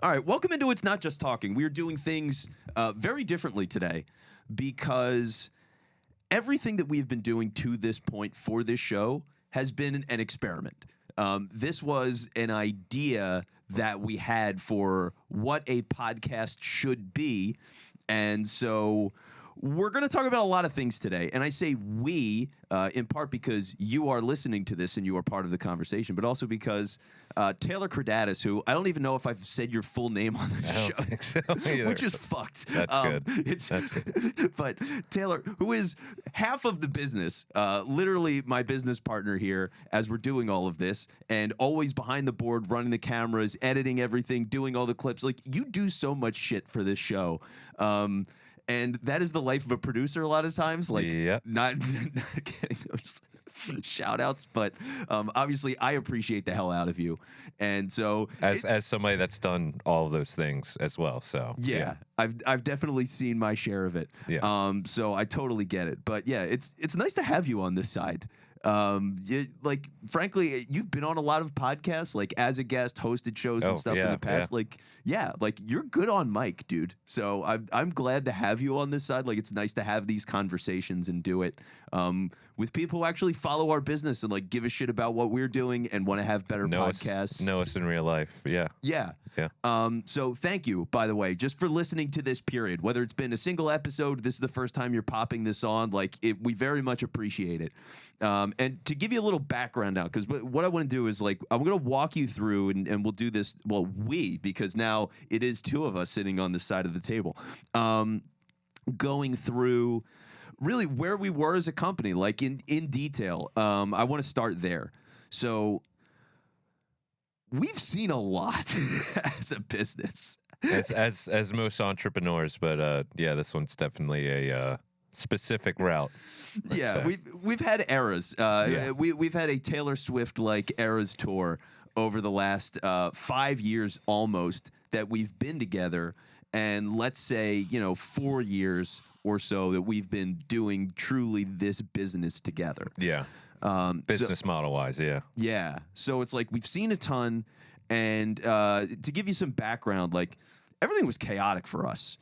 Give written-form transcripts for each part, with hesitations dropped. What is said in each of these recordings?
All right, welcome into It's Not Just Talking. We are doing things very differently today because everything that we've been doing to this point for this show has been an experiment. This was an idea that we had for what a podcast should be. And so we're going to talk about a lot of things today. And I say we, in part because you are listening to this and you are part of the conversation, but also because Taylor Cradatis, who I don't even know if I've said your full name on the show, think so either. which is fucked. That's good. That's good. But Taylor, who is half of the business, literally my business partner here as we're doing all of this, and always behind the board, running the cameras, editing everything, doing all the clips. Like, you do so much shit for this show. And that is the life of a producer a lot of times. Like, Yep. not getting those shout outs, but obviously I appreciate the hell out of you. And so As somebody that's done all of those things as well, so yeah. I've definitely seen my share of it. Yeah. So I totally get it. But yeah, it's nice to have you on this side. Like, frankly, you've been on a lot of podcasts, like as a guest, hosted shows and stuff in the past. Like you're good on mic, dude. So I'm glad to have you on this side. Like, it's nice to have these conversations and do it with people who actually follow our business and like give a shit about what we're doing and want to have better podcasts. Know us in real life. Yeah. Yeah. So thank you, by the way, just for listening to this period. Whether it's been a single episode, this is the first time you're popping this on. Like, we very much appreciate it. And to give you a little background now, because what I want to do is, like, I'm going to walk you through, and we'll do this. Well, because now it is two of us sitting on this side of the table, going through really where we were as a company, like in detail. I want to start there. So we've seen a lot as a business. as most entrepreneurs, but yeah, this one's definitely a specific route. Yeah, we've had eras. We've had a Taylor Swift like eras tour over the last 5 years almost that we've been together, and let's say 4 years or so that we've been doing truly this business together. Yeah. Business model wise, yeah. Yeah. So it's like we've seen a ton, and to give you some background, like, everything was chaotic for us.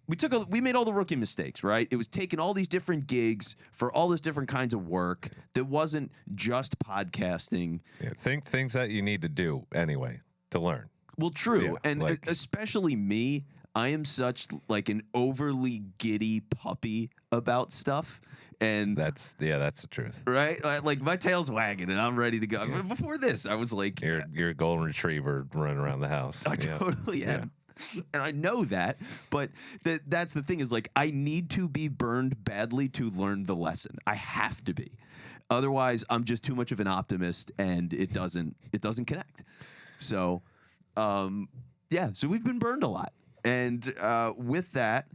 We made all the rookie mistakes, right? It was taking all these different gigs for all this different kinds of work that wasn't just podcasting. Yeah, things that you need to do anyway to learn. Well, true. Yeah, and like, especially me, I am such like an overly giddy puppy about stuff. And that's the truth. Right? Like, my tail's wagging and I'm ready to go. Yeah. Before this, I was like, You're a golden retriever running around the house. I totally am. And I know that, but that's the thing is, like, I need to be burned badly to learn the lesson. I have to be. Otherwise, I'm just too much of an optimist and it doesn't connect. So, so we've been burned a lot. And with that,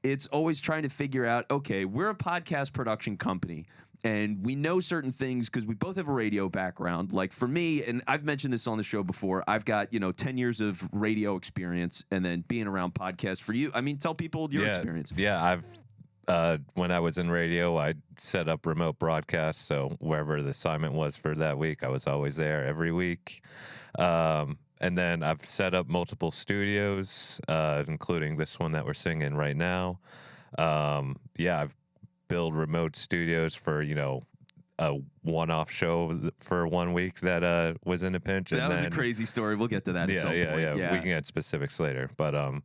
it's always trying to figure out, okay, we're a podcast production company, and we know certain things because we both have a radio background. Like, for me, and I've mentioned this on the show before, I've got 10 years of radio experience, and then being around podcasts. For you, I mean, tell people your experience. Yeah, I've when I was in radio, I set up remote broadcasts, so wherever the assignment was for that week, I was always there every week. And then I've set up multiple studios, including this one that we're singing in right now. I've built remote studios for, a one-off show for 1 week that was in a pinch. That was a crazy story. We'll get to that at some point. Yeah. We can get specifics later. But,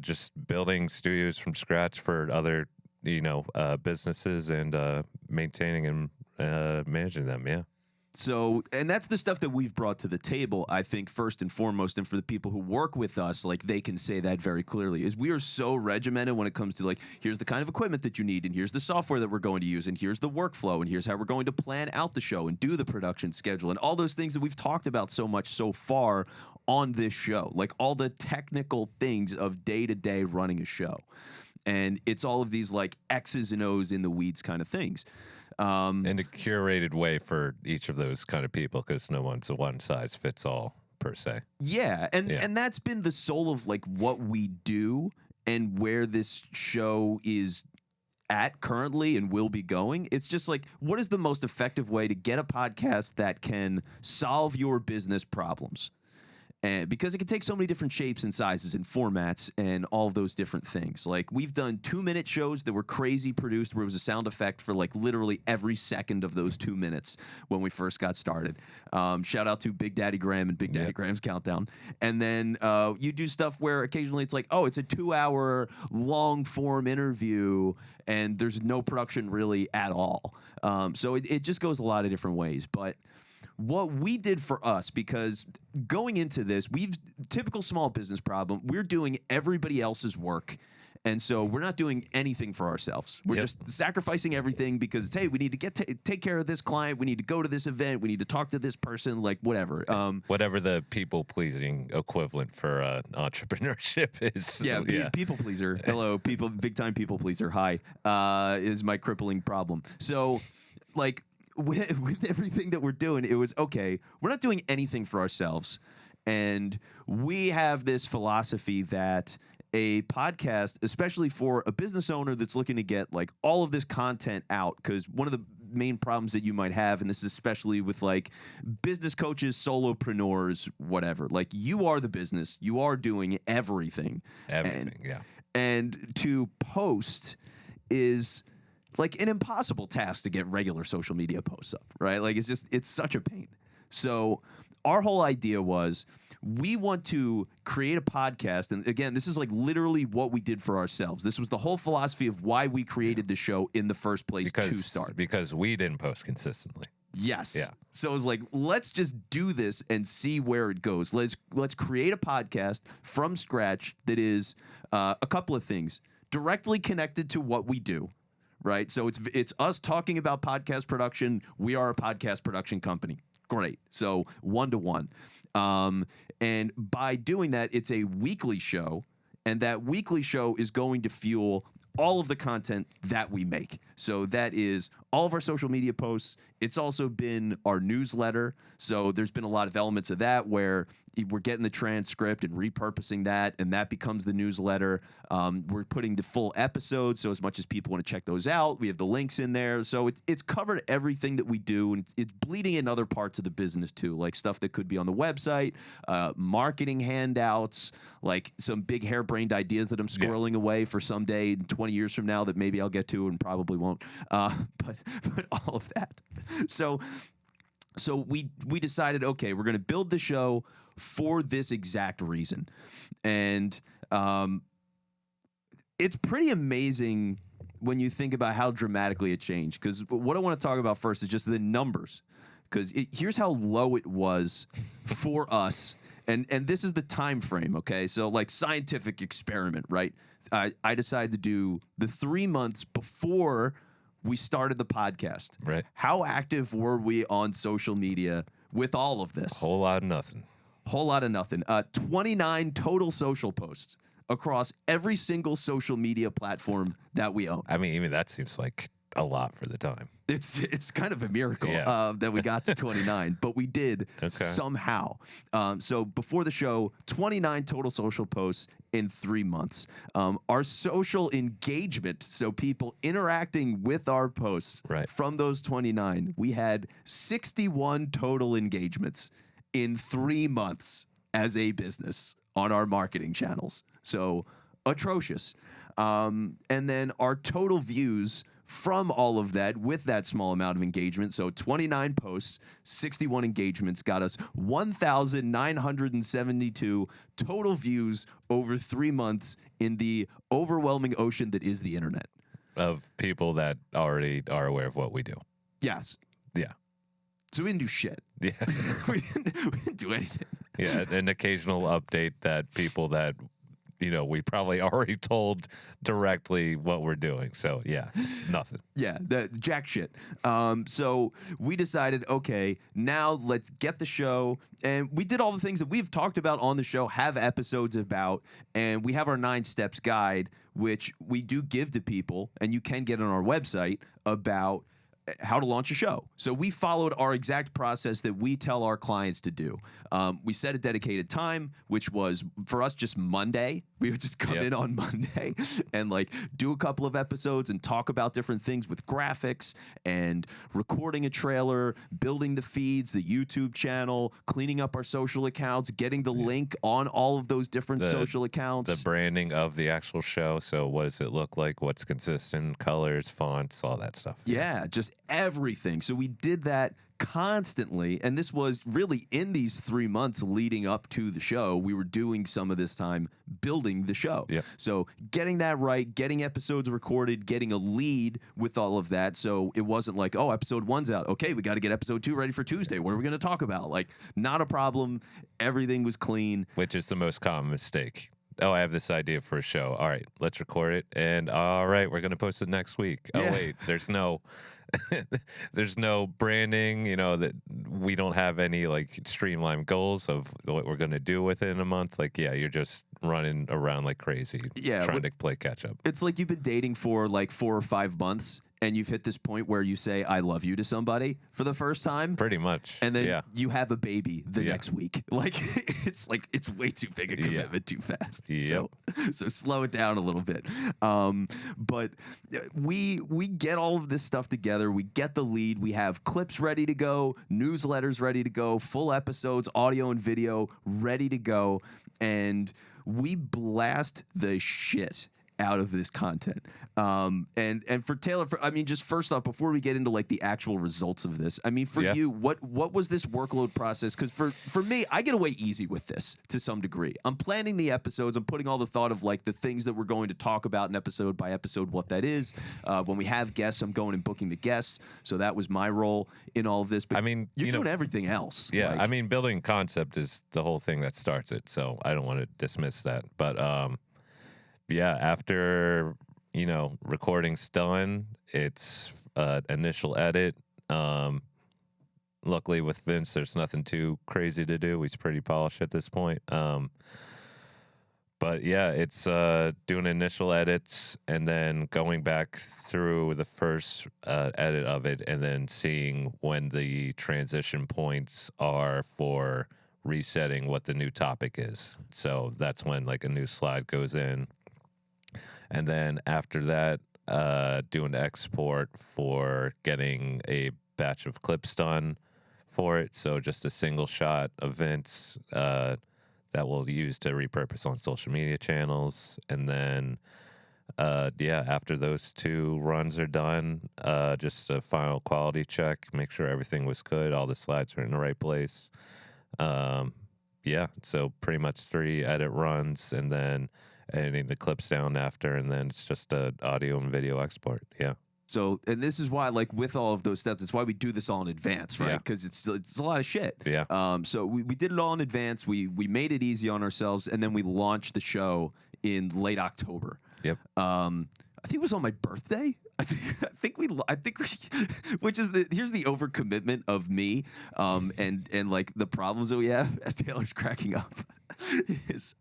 just building studios from scratch for other, businesses and maintaining and managing them, yeah. So, and that's the stuff that we've brought to the table, I think, first and foremost, and for the people who work with us, like, they can say that very clearly, is we are so regimented when it comes to, like, here's the kind of equipment that you need, and here's the software that we're going to use, and here's the workflow, and here's how we're going to plan out the show and do the production schedule, and all those things that we've talked about so much so far on this show, like all the technical things of day-to-day running a show. And it's all of these, like, X's and O's in the weeds kind of things. In a curated way for each of those kind of people, because no one's a one size fits all per se. Yeah, and that's been the soul of, like, what we do and where this show is at currently and will be going. It's just like, what is the most effective way to get a podcast that can solve your business problems? And because it can take so many different shapes and sizes and formats and all of those different things. Like we've done 2-minute shows that were crazy produced where it was a sound effect for like literally every second of those 2 minutes when we first got started. Shout out to Big Daddy Graham and Big Daddy Graham's Countdown. And then you do stuff where occasionally it's like, oh, it's a 2-hour long form interview and there's no production really at all. So it just goes a lot of different ways. But what we did for us, because going into this, typical small business problem, we're doing everybody else's work. And so we're not doing anything for ourselves. We're just sacrificing everything because it's, hey, we need to take care of this client. We need to go to this event. We need to talk to this person, like whatever. Whatever the people-pleasing equivalent for entrepreneurship is. Yeah, people pleaser. Hello, big time people pleaser. Hi, is my crippling problem. So, like, with everything that we're doing, it was, okay, we're not doing anything for ourselves. And we have this philosophy that a podcast, especially for a business owner that's looking to get like all of this content out, because one of the main problems that you might have, and this is especially with like business coaches, solopreneurs, whatever, like you are the business, you are doing everything. And to post is like an impossible task to get regular social media posts up, right? Like it's such a pain. So our whole idea was we want to create a podcast. And again, this is like literally what we did for ourselves. This was the whole philosophy of why we created the show in the first place to start. Because we didn't post consistently. Yes. Yeah. So it was like, let's just do this and see where it goes. Let's create a podcast from scratch that is a couple of things directly connected to what we do. Right. So it's us talking about podcast production. We are a podcast production company. Great. So 1-to-1. And by doing that, it's a weekly show. And that weekly show is going to fuel all of the content that we make. So that is all of our social media posts. It's also been our newsletter. So there's been a lot of elements of that where we're getting the transcript and repurposing that, and that becomes the newsletter. We're putting the full episodes, so as much as people want to check those out, we have the links in there. So it's covered everything that we do, and it's bleeding in other parts of the business too, like stuff that could be on the website, marketing handouts, like some big harebrained ideas that I'm squirreling away for someday 20 years from now that maybe I'll get to and probably won't. But all of that. So we decided, okay, we're going to build the show for this exact reason. And it's pretty amazing when you think about how dramatically it changed. Because what I want to talk about first is just the numbers. Because here's how low it was for us. And this is the time frame, okay? So like scientific experiment, right? I decided to do the 3 months before we started the podcast. Right. How active were we on social media with all of this? Whole lot of nothing. 29 total social posts across every single social media platform that we own. I mean, even that seems like a lot for the time. It's kind of a miracle that we got to 29, but we did somehow. So before the show, 29 total social posts in 3 months. Our social engagement, so people interacting with our posts from those 29, we had 61 total engagements in 3 months as a business on our marketing channels. So atrocious. And then our total views from all of that with that small amount of engagement. So 29 posts, 61 engagements got us 1,972 total views over 3 months in the overwhelming ocean that is the internet. Of people that already are aware of what we do. Yes. Yeah. So we didn't do shit. Yeah. we didn't do anything. Yeah, an occasional update that people that, we probably already told directly what we're doing. So, yeah, nothing. Yeah, jack shit. So we decided, okay, now let's get the show. And we did all the things that we've talked about on the show, have episodes about, and we have our 9 steps guide, which we do give to people, and you can get on our website about how to launch a show. So we followed our exact process that we tell our clients to do. We set a dedicated time, which was for us just Monday. We would just come in on Monday and like do a couple of episodes and talk about different things with graphics and recording a trailer, building the feeds, the YouTube channel, cleaning up our social accounts, getting the link on all of those different social accounts. The branding of the actual show. So what does it look like? What's consistent? Colors, fonts, all that stuff. Yeah, just everything. So we did that constantly, and this was really in these 3 months leading up to the show. We were doing some of this time building the show. Yep. So getting that right, getting episodes recorded, getting a lead with all of that. So it wasn't like, oh, episode 1's out. Okay, we got to get episode 2 ready for Tuesday. What are we going to talk about? Like, not a problem. Everything was clean. Which is the most common mistake. Oh, I have this idea for a show. All right, let's record it. And all right, we're going to post it next week. Yeah. Oh, wait, there's no there's no branding, that we don't have any like streamlined goals of what we're going to do within a month. Like, yeah, you're just running around like crazy, trying to play catch up. It's like you've been dating for like 4 or 5 months and you've hit this point where you say, I love you to somebody for the first time. Pretty much. And then you have a baby the next week. Like, it's way too big a commitment too fast. Yep. So slow it down a little bit. But we get all of this stuff together. We get the lead. We have clips ready to go, newsletters ready to go, full episodes, audio and video ready to go. And we blast the shit out of this content. And for Taylor, just first off, before we get into like the actual results of this, for you, what was this workload process? Because for me, I get away easy with this to some degree. I'm planning the episodes. I'm putting all the thought of like the things that we're going to talk about in episode by episode, what that is. When we have guests, I'm going and booking the guests. So that was my role in all of this. But you're doing everything else. Yeah. Building concept is the whole thing that starts it. So I don't want to dismiss that. But, after, recording's done, it's initial edit. Luckily with Vince, there's nothing too crazy to do. He's pretty polished at this point. But yeah, it's doing initial edits and then going back through the first edit of it and then seeing when the transition points are for resetting what the new topic is. So that's when like a new slide goes in. And then after that, do an export for getting a batch of clips done for it. So just a single shot of Vince that we'll use to repurpose on social media channels. And then, after those 2 runs are done, just a final quality check, make sure everything was good, all the slides are in the right place. So pretty much 3 edit runs and then editing the clips down after, and then it's just a audio and video export. Yeah. So, and this is why, like, with all of those steps, it's why we do this all in advance, right? Because it's a lot of shit. Yeah. So we did it all in advance. We made it easy on ourselves, and then we launched the show in late October. Yep. I think it was on my birthday. I think we, which is here's the overcommitment of me, and like the problems that we have as Taylor's cracking up is.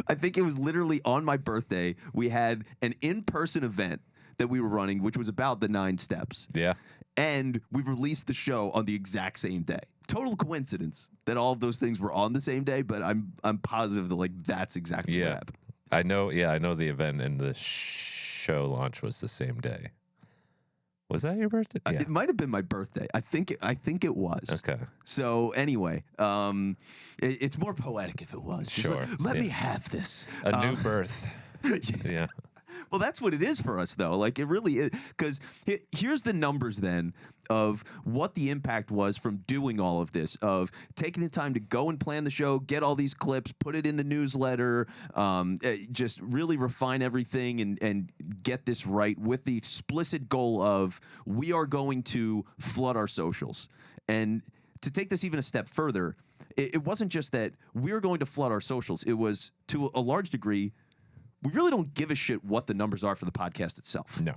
I think it was literally on my birthday. We had an in-person event that we were running, which was about the 9 steps. Yeah. And we released the show on the exact same day. Total coincidence that all of those things were on the same day, but I'm positive that like that's exactly what happened. I know the event and the show launch was the same day. Was that your birthday? Yeah. It might have been my birthday. I think it was. Okay. So anyway, it's more poetic if it was. Just sure. Let me have this. A new birth. Yeah. Well, that's what it is for us, though. Like, it really is. Because here's the numbers, then, of what the impact was from doing all of this, of taking the time to go and plan the show, get all these clips, put it in the newsletter, just really refine everything and get this right with the explicit goal of we are going to flood our socials. And to take this even a step further, it wasn't just that we were going to flood our socials. It was, to a large degree, we really don't give a shit what the numbers are for the podcast itself. No.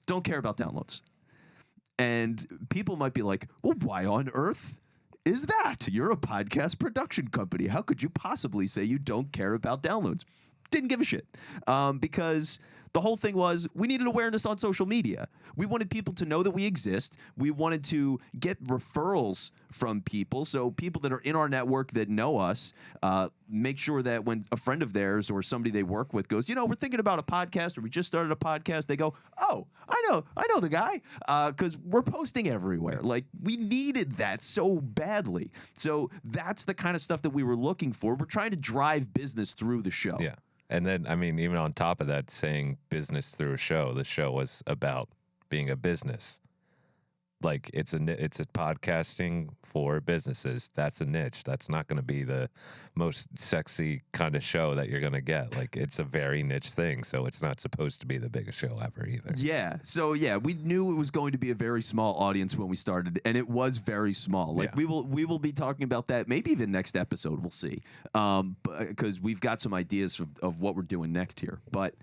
Don't care about downloads. And people might be like, well, why on earth is that? You're a podcast production company. How could you possibly say you don't care about downloads? Didn't give a shit. Because The whole thing was we needed awareness on social media. We wanted people to know that we exist. We wanted to get referrals from people. So people that are in our network that know us, make sure that when a friend of theirs or somebody they work with goes, we're thinking about a podcast or we just started a podcast, they go, oh, I know the guy, because we're posting everywhere. Like, we needed that so badly. So that's the kind of stuff that we were looking for. We're trying to drive business through the show. Yeah. And then, I mean, even on top of that, saying business through a show, the show was about being a business. Like, it's a podcasting for businesses. That's a niche. That's not going to be the most sexy kind of show that you're going to get. Like, it's a very niche thing, so it's not supposed to be the biggest show ever either. Yeah. So yeah, we knew it was going to be a very small audience when we started, and it was very small. Like, we will be talking about that maybe even next episode. We'll see, because we've got some ideas of what we're doing next here. But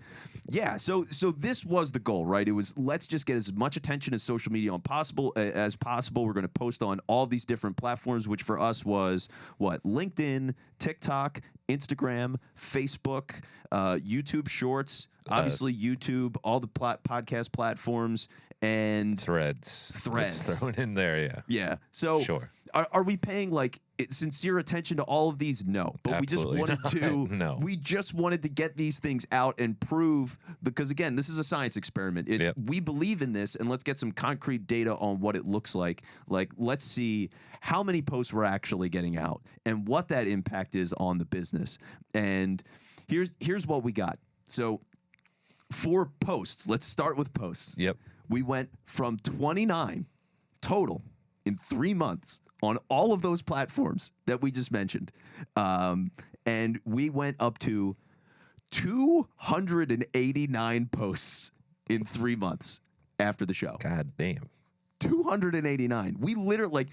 yeah, so this was the goal, right? It was, let's just get as much attention as social media as possible. We're going to post on all these different platforms, which for us was what? LinkedIn, TikTok, Instagram, Facebook, YouTube Shorts, obviously YouTube, all the podcast platforms, and Threads. Threads Thrown in there, yeah. Yeah. So Sure. Are we paying like sincere attention to all of these? No, but Absolutely we just wanted to. No. We just wanted to get these things out and prove, because again, this is a science experiment. It's we believe in this, and let's get some concrete data on what it looks like. Like, let's see how many posts we're actually getting out and what that impact is on the business. And here's what we got. So for posts, let's start with posts. Yep. We went from 29 total in 3 months on all of those platforms that we just mentioned. And we went up to 289 posts in 3 months after the show. God damn. 289. We literally, like,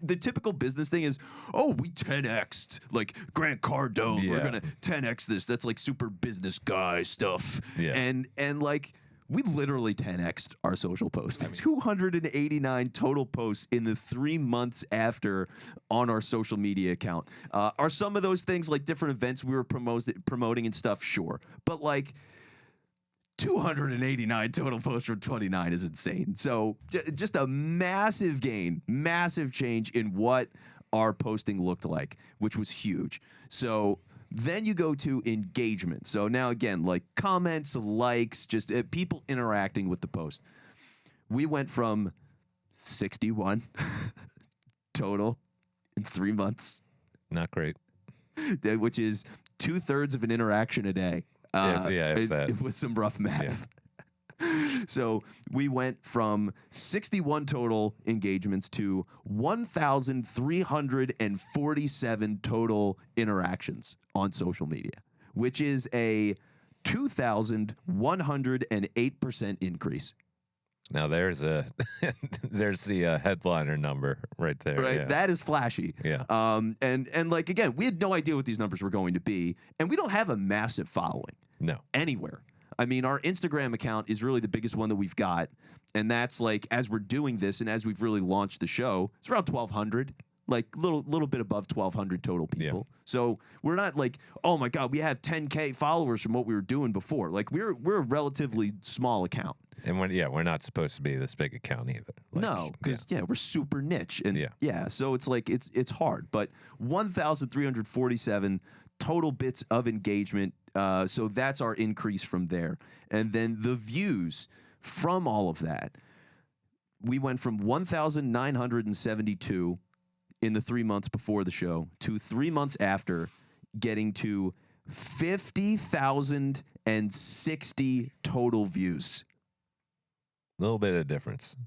the typical business thing is, oh, we 10x'd, like, Grant Cardone. We're going to 10x this. That's like super business guy stuff. Yeah. And like, we literally 10x'd our social posts. 289 total posts in the 3 months after on our social media account. Are some of those things like different events we were promoting and stuff? Sure. But like, 289 total posts from 29 is insane. So just a massive gain, massive change in what our posting looked like, which was huge. So then you go to engagement. So now again, like comments, likes, just people interacting with the post. We went from 61 total in 3 months. Not great. Which is 2/3 of an interaction a day. If that. With some rough math. So we went from 61 total engagements to 1,347 total interactions on social media, which is a 2,108% increase. Now there's the headliner number right there. Right, Yeah. that is flashy. Yeah. And like, again, we had no idea what these numbers were going to be, and we don't have a massive following No. anywhere. I mean, our Instagram account is really the biggest one that we've got, and that's like, as we're doing this and as we've really launched the show, it's around 1,200, like little bit above 1,200 total people. Yeah. So we're not like, oh my God, we have 10K followers from what we were doing before. Like, we're a relatively small account. And we're not supposed to be this big account either. Like, No, because we're super niche, and so it's like it's hard. But 1,347 total bits of engagement. So that's our increase from there, and then the views from all of that. We went from 1,972 in the 3 months before the show to 3 months after, getting to 50,060 total views. A little bit of difference.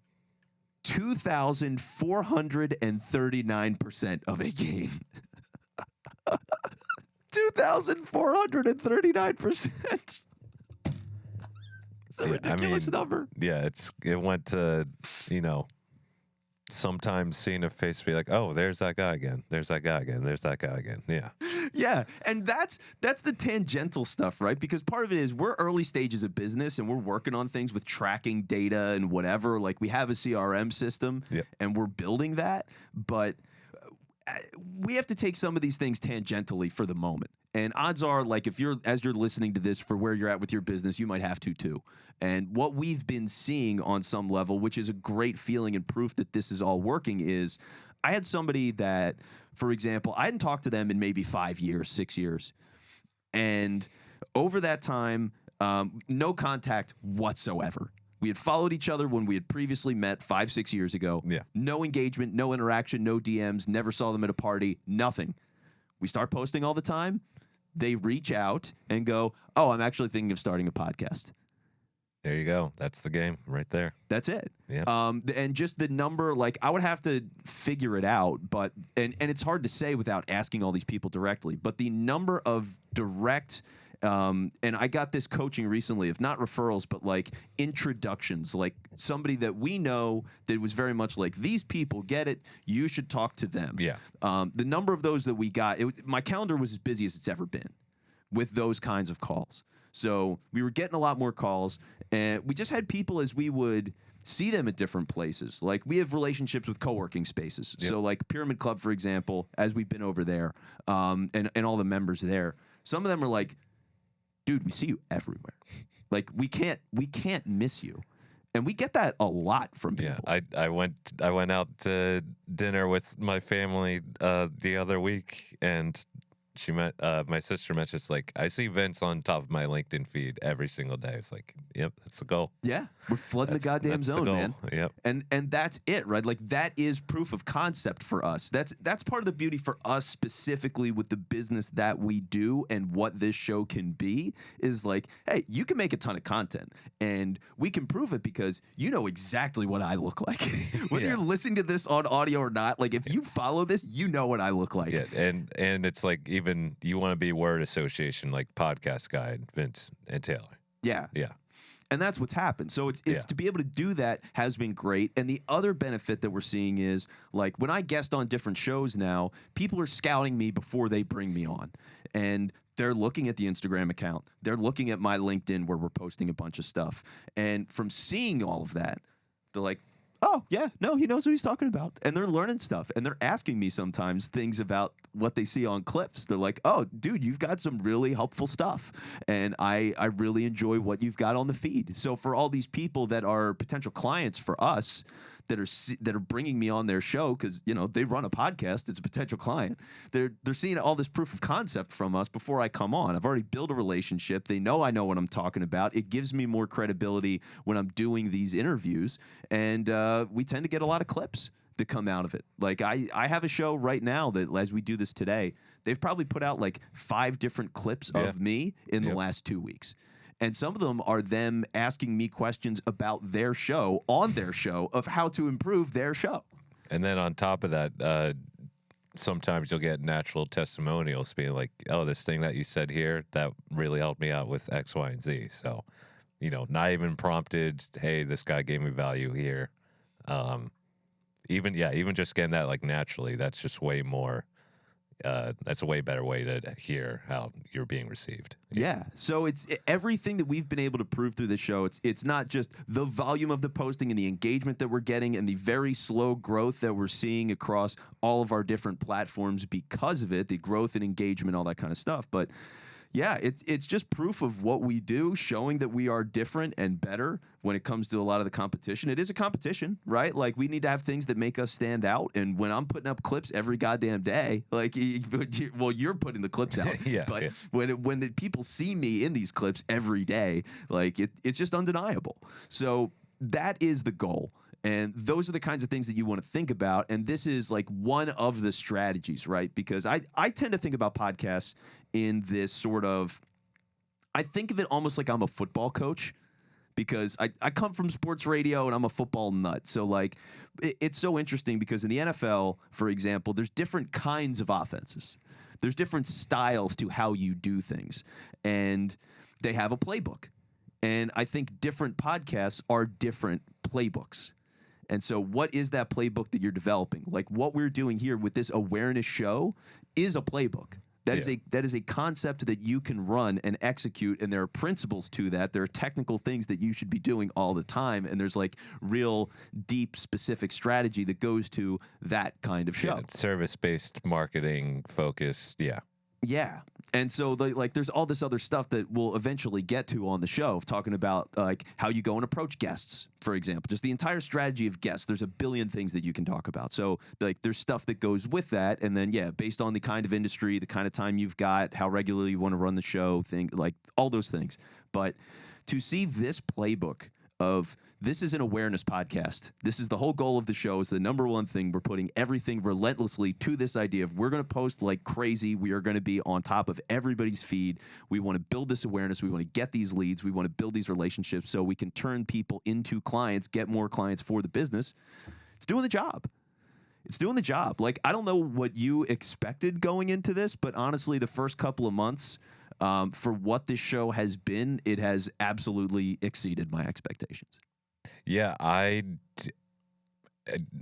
2,439% of a gain. 2,439%. It's a ridiculous number. Yeah, it went to, sometimes seeing a face be like, oh, there's that guy again. There's that guy again. There's that guy again. Yeah. Yeah, and that's the tangential stuff, right? Because part of it is we're early stages of business and we're working on things with tracking data and whatever. Like, we have a CRM system and we're building that, but we have to take some of these things tangentially for the moment. And odds are, like, if you're as you're listening to this for where you're at with your business, you might have to too. And what we've been seeing on some level, which is a great feeling and proof that this is all working, is I had somebody that, for example, I hadn't talked to them in maybe 5 years, 6 years. And over that time, no contact whatsoever. We had followed each other when we had previously met 5, 6 years ago. Yeah. No engagement, no interaction, no DMs, never saw them at a party, nothing. We start posting all the time. They reach out and go, oh, I'm actually thinking of starting a podcast. There you go. That's the game right there. That's it. Yeah. And just the number, like, I would have to figure it out, but and it's hard to say without asking all these people directly, but the number of direct and I got this coaching recently of not referrals, but like introductions, like somebody that we know that was very much like, these people get it, you should talk to them. Yeah. The number of those that we got, my calendar was as busy as it's ever been with those kinds of calls. So we were getting a lot more calls, and we just had people as we would see them at different places. Like, we have relationships with co-working spaces. Yep. So like Pyramid Club, for example, as we've been over there, and all the members there, some of them are like, dude, we see you everywhere. Like, we can't miss you. And we get that a lot from people. Yeah, I went out to dinner with my family the other week, and she met my sister mentioned, it's like, I see Vince on top of my LinkedIn feed every single day. It's like, yep, that's the goal. Yeah, we're flooding the goddamn zone, man. Yep. And that's it, right? Like, that is proof of concept for us. That's part of the beauty for us specifically with the business that we do and what this show can be is like, hey, you can make a ton of content and we can prove it because you know exactly what I look like. Whether Yeah. you're listening to this on audio or not, like, if you follow this, you know what I look like. Yeah, and it's like, even you want to be word association, like Podcast Guide, Vince and Taylor. Yeah. Yeah. And that's what's happened. So it's Yeah. to be able to do that has been great. And the other benefit that we're seeing is, like, when I guest on different shows now, people are scouting me before they bring me on. And they're looking at the Instagram account. They're looking at my LinkedIn where we're posting a bunch of stuff. And from seeing all of that, they're like, oh, yeah, no, he knows what he's talking about. And they're learning stuff. And they're asking me sometimes things about what they see on clips. They're like, oh, dude, you've got some really helpful stuff. And I really enjoy what you've got on the feed. So for all these people that are potential clients for us, that are bringing me on their show because, you know, they run a podcast, it's a potential client. They're seeing all this proof of concept from us before I come on. I've already built a relationship. They know I know what I'm talking about. It gives me more credibility when I'm doing these interviews, and we tend to get a lot of clips that come out of it. Like, I have a show right now that, as we do this today, they've probably put out like 5 different clips of me in the last 2 weeks. And some of them are them asking me questions about their show on their show of how to improve their show. And then on top of that, sometimes you'll get natural testimonials being like, oh, this thing that you said here, that really helped me out with X, Y, and Z. So, you know, not even prompted, hey, this guy gave me value here. Even just getting that, like, naturally, that's just way more. That's a way better way to hear how you're being received. Yeah. So it's everything that we've been able to prove through this show. It's not just the volume of the posting and the engagement that we're getting and the very slow growth that we're seeing across all of our different platforms because of it, the growth and engagement, all that kind of stuff. But yeah, it's just proof of what we do, showing that we are different and better when it comes to a lot of the competition. It is a competition, right? Like, we need to have things that make us stand out. And when I'm putting up clips every goddamn day, like, well, you're putting the clips out. Yeah, but yeah. when the people see me in these clips every day, like, it's just undeniable. So that is the goal. And those are the kinds of things that you want to think about. And this is like one of the strategies, right? Because I tend to think about podcasts in this sort of, I think of it almost like I'm a football coach because I come from sports radio and I'm a football nut. So, like, it's so interesting because in the NFL, for example, there's different kinds of offenses. There's different styles to how you do things. And they have a playbook. And I think different podcasts are different playbooks. And so what is that playbook that you're developing? Like, what we're doing here with this awareness show is a playbook. That is a concept that you can run and execute, and there are principles to that. There are technical things that you should be doing all the time, and there's like real deep specific strategy that goes to that kind of show. Yeah, service-based marketing focused, yeah. Yeah. And so like there's all this other stuff that we'll eventually get to on the show, talking about like how you go and approach guests, for example, just the entire strategy of guests. There's a billion things that you can talk about. So like there's stuff that goes with that. And then, yeah, based on the kind of industry, the kind of time you've got, how regularly you want to run the show, like all those things. But to see this playbook of this is an awareness podcast. This is the whole goal of the show, is the number one thing. We're putting everything relentlessly to this idea of we're going to post like crazy. We are going to be on top of everybody's feed. We want to build this awareness. We want to get these leads. We want to build these relationships so we can turn people into clients, get more clients for the business. It's doing the job. It's doing the job. Like, I don't know what you expected going into this, but honestly, the first couple of months, for what this show has been, it has absolutely exceeded my expectations. Yeah,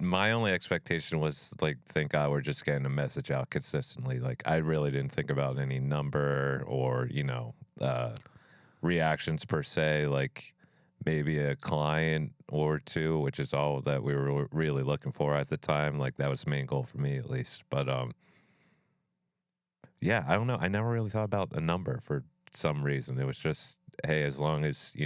my only expectation was like, thank God we're just getting a message out consistently. Like, I really didn't think about any number or, reactions per se, like maybe a client or two, which is all that we were really looking for at the time. Like, that was the main goal for me, at least. But, yeah, I don't know. I never really thought about a number for some reason. It was just, hey, as long as,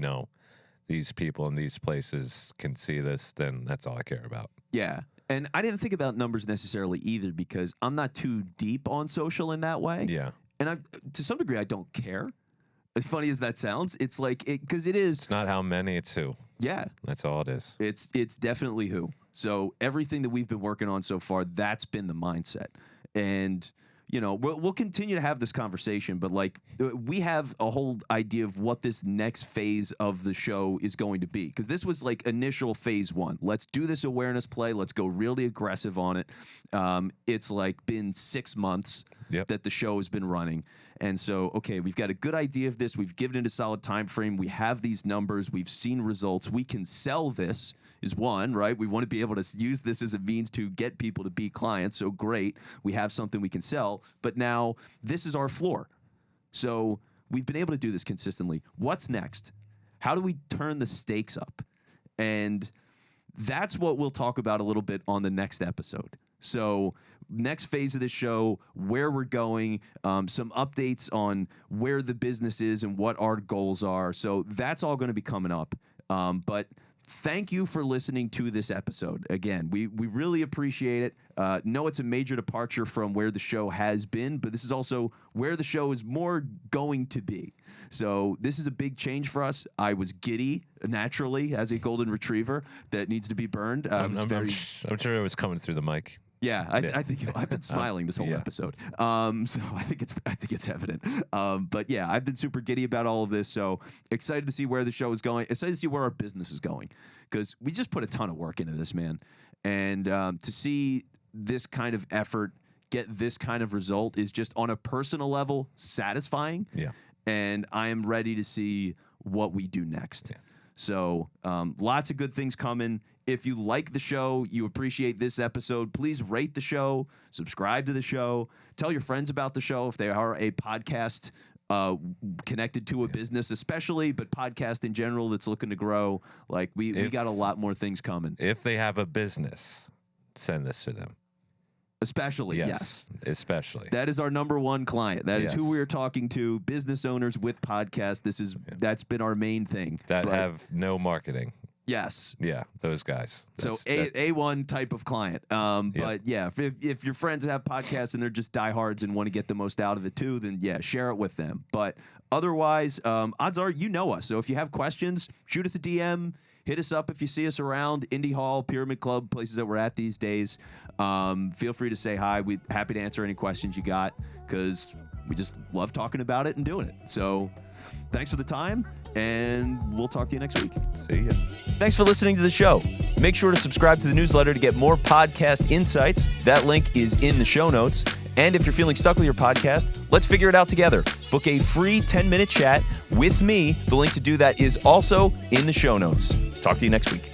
these people in these places can see this, then that's all I care about. Yeah. And I didn't think about numbers necessarily either, because I'm not too deep on social in that way. Yeah. And to some degree, I don't care. As funny as that sounds, it's like, because it is. It's not how many, it's who. Yeah. That's all it is. It's definitely who. So everything that we've been working on so far, that's been the mindset. And we'll continue to have this conversation, but like we have a whole idea of what this next phase of the show is going to be. Because this was like initial phase 1. Let's do this awareness play. Let's go really aggressive on it. It's like been 6 months that the show has been running. And so, okay, we've got a good idea of this. We've given it a solid time frame. We have these numbers. We've seen results. We can sell this is one, right? We want to be able to use this as a means to get people to be clients. So great. We have something we can sell. But now this is our floor. So we've been able to do this consistently. What's next? How do we turn the stakes up? And that's what we'll talk about a little bit on the next episode. So next phase of the show, where we're going, some updates on where the business is and what our goals are. So that's all going to be coming up. But thank you for listening to this episode. Again, we really appreciate it. Know it's a major departure from where the show has been, but this is also where the show is more going to be. So this is a big change for us. I was giddy naturally as a golden retriever that needs to be burned. I'm sure it was coming through the mic. Yeah, I think I've been smiling this whole episode. So I think it's evident. But yeah, I've been super giddy about all of this. So excited to see where the show is going. Excited to see where our business is going, because we just put a ton of work into this, man. And to see this kind of effort get this kind of result is just on a personal level satisfying. Yeah. And I am ready to see what we do next. Yeah. So lots of good things coming. If you like the show, you appreciate this episode, please rate the show, subscribe to the show, tell your friends about the show if they are a podcast connected to a business especially, but podcast in general that's looking to grow. Like we got a lot more things coming. If they have a business, send this to them. Especially, yes. Especially. That is our number one client. That is who we are talking to, business owners with podcasts. That's been our main thing. That have no marketing. Yes. Yeah, those guys. So A1 type of client. But yeah, if your friends have podcasts and they're just diehards and want to get the most out of it too, then yeah, share it with them. But otherwise, odds are you know us. So if you have questions, shoot us a DM. Hit us up if you see us around Indie Hall, Pyramid Club, places that we're at these days. Feel free to say hi. We're happy to answer any questions you got, because we just love talking about it and doing it. So thanks for the time, and we'll talk to you next week. See ya. Thanks for listening to the show. Make sure to subscribe to the newsletter to get more podcast insights. That link is in the show notes. And if you're feeling stuck with your podcast, let's figure it out together. Book a free 10-minute chat with me. The link to do that is also in the show notes. Talk to you next week.